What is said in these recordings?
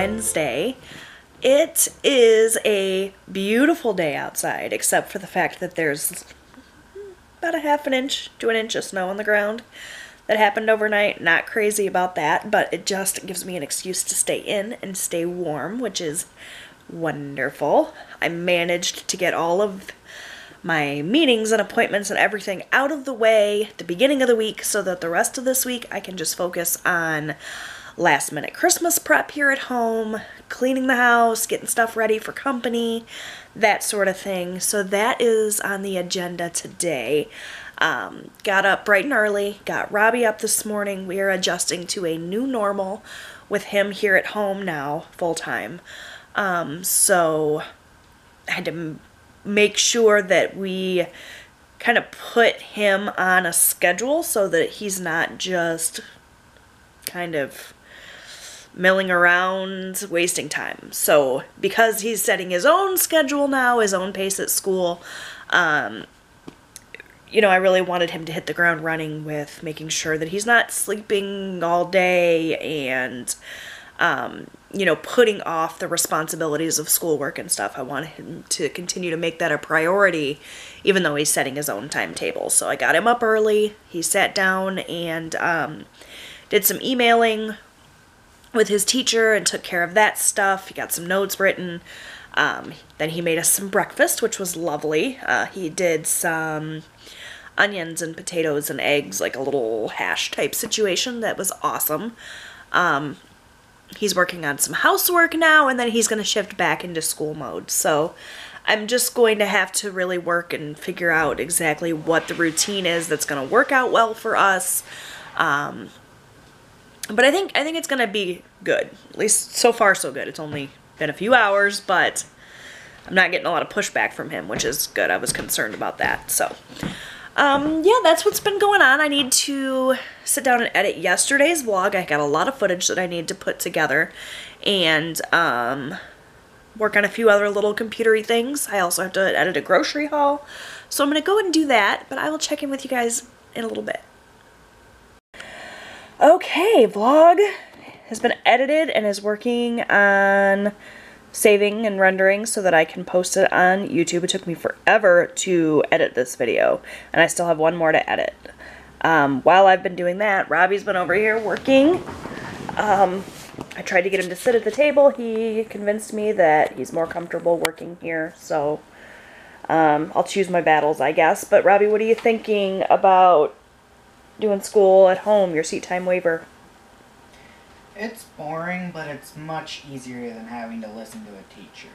Wednesday. It is a beautiful day outside, except for the fact that there's about a half an inch to an inch of snow on the ground that happened overnight. Not crazy about that, but it just gives me an excuse to stay in and stay warm, which is wonderful. I managed to get all of my meetings and appointments and everything out of the way at the beginning of the week so that the rest of this week I can just focus on last minute Christmas prep here at home, cleaning the house, getting stuff ready for company, that sort of thing. So that is on the agenda today. Got up bright and early, got Robbie up this morning. We are adjusting to a new normal with him here at home now, full time. So I had to make sure that we kind of put him on a schedule so that he's not just kind of milling around, wasting time. So because he's setting his own schedule now, his own pace at school, I really wanted him to hit the ground running with making sure that he's not sleeping all day and, putting off the responsibilities of schoolwork and stuff. I wanted him to continue to make that a priority, even though he's setting his own timetable. So I got him up early. He sat down and did some emailing with his teacher and took care of that stuff. He got some notes written. Then he made us some breakfast, which was lovely. He did some onions and potatoes and eggs, like a little hash type situation. That was awesome. He's working on some housework now, and then he's going to shift back into school mode. So I'm just going to have to really work and figure out exactly what the routine is that's going to work out well for us. But I think it's going to be good. At least so far so good. It's only been a few hours, but I'm not getting a lot of pushback from him, which is good. I was concerned about that. So that's what's been going on. I need to sit down and edit yesterday's vlog. I got a lot of footage that I need to put together and work on a few other little computery things. I also have to edit a grocery haul. So I'm going to go and do that, but I will check in with you guys in a little bit. Okay, vlog has been edited and is working on saving and rendering so that I can post it on YouTube. It took me forever to edit this video, and I still have one more to edit. While I've been doing that, Robbie's been over here working. I tried to get him to sit at the table. He convinced me that he's more comfortable working here, so I'll choose my battles, I guess. But Robbie, what are you thinking about doing school at home, your seat time waiver? It's boring, but it's much easier than having to listen to a teacher.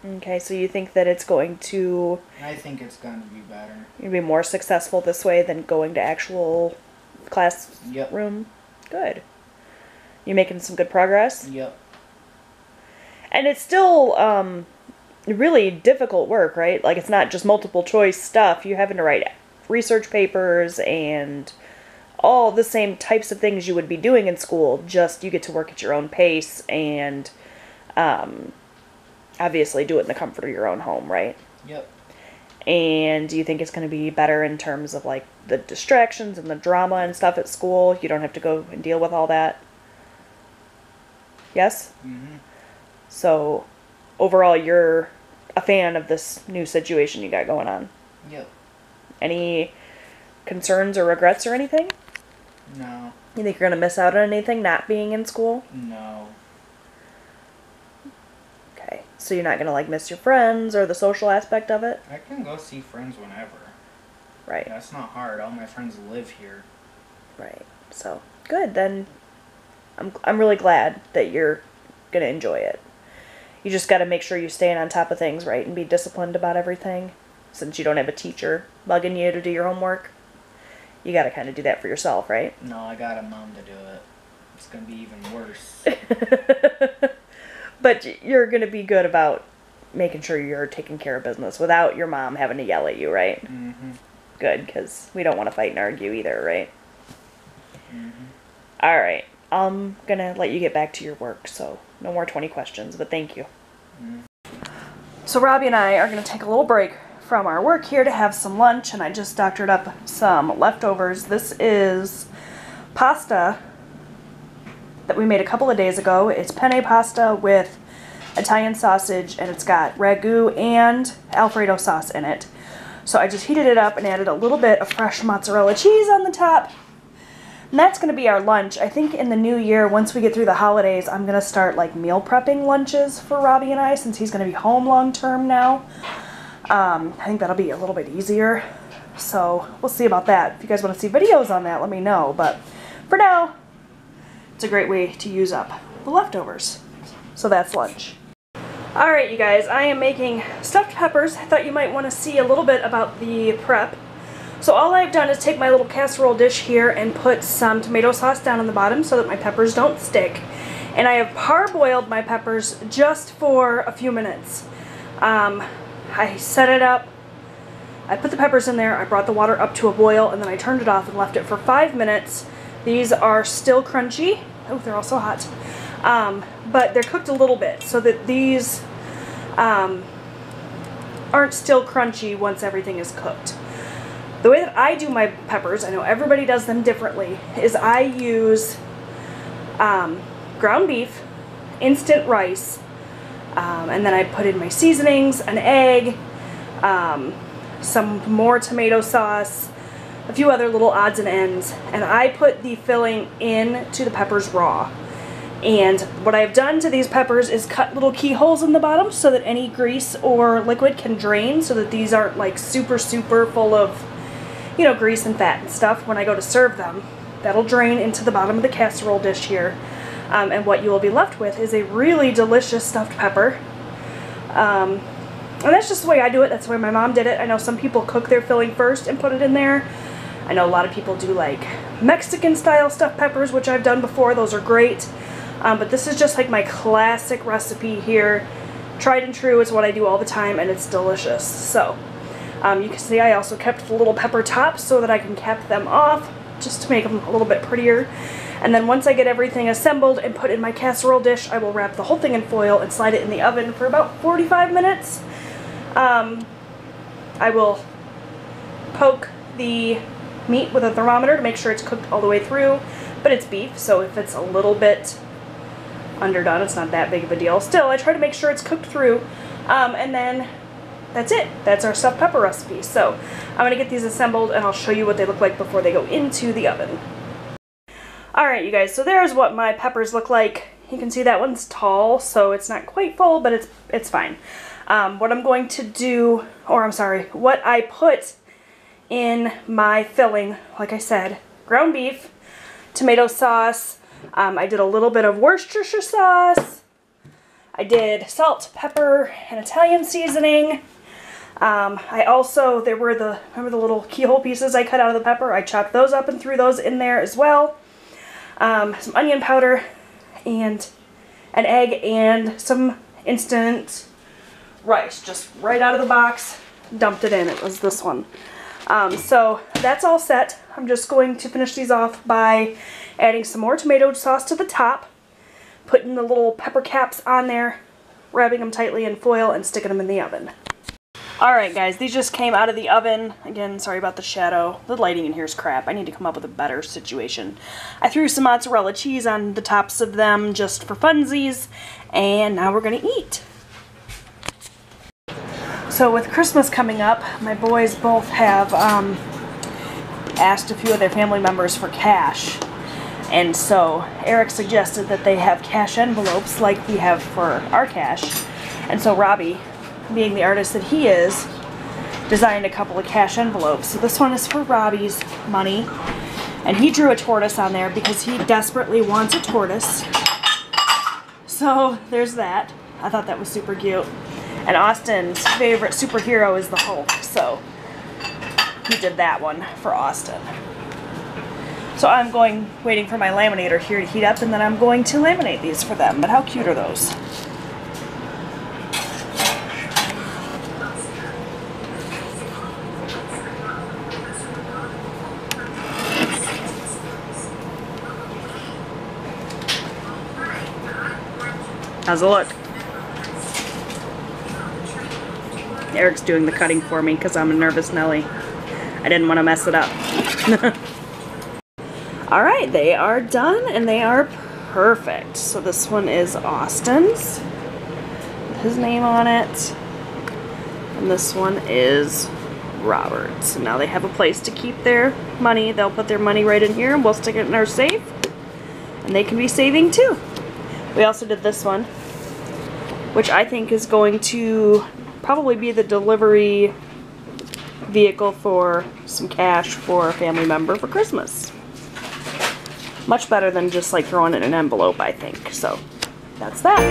Okay, so you think that it's going to... I think it's going to be better. You'll be more successful this way than going to actual classroom? Good. You making some good progress? Yep. And it's still really difficult work, right? Like, it's not just multiple choice stuff. You're having to write research papers and all the same types of things you would be doing in school, just you get to work at your own pace and obviously do it in the comfort of your own home, right? Yep. And do you think it's going to be better in terms of like the distractions and the drama and stuff at school? You don't have to go and deal with all that? Yes? Mm-hmm. So overall, you're a fan of this new situation you got going on? Yep. Any concerns or regrets or anything? No. You think you're going to miss out on anything not being in school? No. Okay. So you're not going to like miss your friends or the social aspect of it? I can go see friends whenever. Right. That's not hard. All my friends live here. Right. So, good. Then I'm really glad that you're going to enjoy it. You just got to make sure you're staying on top of things, right? And be disciplined about everything. Since you don't have a teacher bugging you to do your homework, you got to kind of do that for yourself, right? No, I got a mom to do it. It's going to be even worse. But you're going to be good about making sure you're taking care of business without your mom having to yell at you, right? Mm-hmm. Good, because we don't want to fight and argue either, right? Mm-hmm. All right. I'm going to let you get back to your work, so no more 20 questions, but thank you. Mm-hmm. So Robbie and I are going to take a little break from our work here to have some lunch, and I just doctored up some leftovers. This is pasta that we made a couple of days ago. It's penne pasta with Italian sausage, and it's got ragu and Alfredo sauce in it. So I just heated it up and added a little bit of fresh mozzarella cheese on the top. And that's going to be our lunch. I think in the new year, once we get through the holidays, I'm going to start like meal prepping lunches for Robbie and I, since he's going to be home long term now. I think that'll be a little bit easier. So we'll see about that. If you guys want to see videos on that, let me know. But for now, it's a great way to use up the leftovers. So that's lunch. Alright, you guys, I am making stuffed peppers. I thought you might want to see a little bit about the prep. So all I've done is take my little casserole dish here and put some tomato sauce down on the bottom so that my peppers don't stick. And I have parboiled my peppers just for a few minutes. I set it up, I put the peppers in there, I brought the water up to a boil, and then I turned it off and left it for 5 minutes. These are still crunchy. Oh, they're also hot. But they're cooked a little bit so that these aren't still crunchy once everything is cooked. The way that I do my peppers, I know everybody does them differently, is I use ground beef, instant rice, and then I put in my seasonings, an egg, some more tomato sauce, a few other little odds and ends, and I put the filling into the peppers raw. And what I've done to these peppers is cut little keyholes in the bottom so that any grease or liquid can drain, so that these aren't like super full of, you know, grease and fat and stuff when I go to serve them. That'll drain into the bottom of the casserole dish here. And what you will be left with is a really delicious stuffed pepper. And that's just the way I do it. That's the way my mom did it. I know some people cook their filling first and put it in there. I know a lot of people do like Mexican style stuffed peppers, which I've done before. Those are great. But this is just like my classic recipe here. Tried and true. It's what I do all the time, and it's delicious. So you can see I also kept the little pepper tops so that I can cap them off just to make them a little bit prettier. And then once I get everything assembled and put in my casserole dish, I will wrap the whole thing in foil and slide it in the oven for about 45 minutes. I will poke the meat with a thermometer to make sure it's cooked all the way through, but it's beef, so if it's a little bit underdone, it's not that big of a deal. Still, I try to make sure it's cooked through, and then that's it. That's our stuffed pepper recipe. So I'm going to get these assembled, and I'll show you what they look like before they go into the oven. Alright, you guys, so there's what my peppers look like. You can see that one's tall, so it's not quite full, but it's fine. What I'm going to do, or I'm sorry, what I put in my filling, like I said, ground beef, tomato sauce, I did a little bit of Worcestershire sauce, I did salt, pepper, and Italian seasoning. I also, remember the little keyhole pieces I cut out of the pepper? I chopped those up and threw those in there as well. Some onion powder, and an egg, and some instant rice, just right out of the box, dumped it in. It was this one. So that's all set. I'm just going to finish these off by adding some more tomato sauce to the top, putting the little pepper caps on there, wrapping them tightly in foil, and sticking them in the oven. Alright guys, these just came out of the oven. Again, sorry about the shadow. The lighting in here is crap. I need to come up with a better situation. I threw some mozzarella cheese on the tops of them just for funsies, and now we're going to eat. So with Christmas coming up, my boys both have asked a few of their family members for cash. And so Eric suggested that they have cash envelopes like we have for our cash. And so Robbie, being the artist that he is, designed a couple of cash envelopes. So this one is for Robbie's money, and he drew a tortoise on there because he desperately wants a tortoise. So there's that. I thought that was super cute. And Austin's favorite superhero is the Hulk, so he did that one for Austin. So I'm waiting for my laminator here to heat up, and then I'm going to laminate these for them. But how cute are those? How's it look? Eric's doing the cutting for me because I'm a nervous Nelly. I didn't want to mess it up. Alright, they are done and they are Perfect. So this one is Austin's, with his name on it. And this one is Robert's. And now they have a place to keep their money. They'll put their money right in here and we'll stick it in our safe. And they can be saving too. We also did this one, which I think is going to probably be the delivery vehicle for some cash for a family member for Christmas. Much better than just like throwing it in an envelope, I think. So that's that.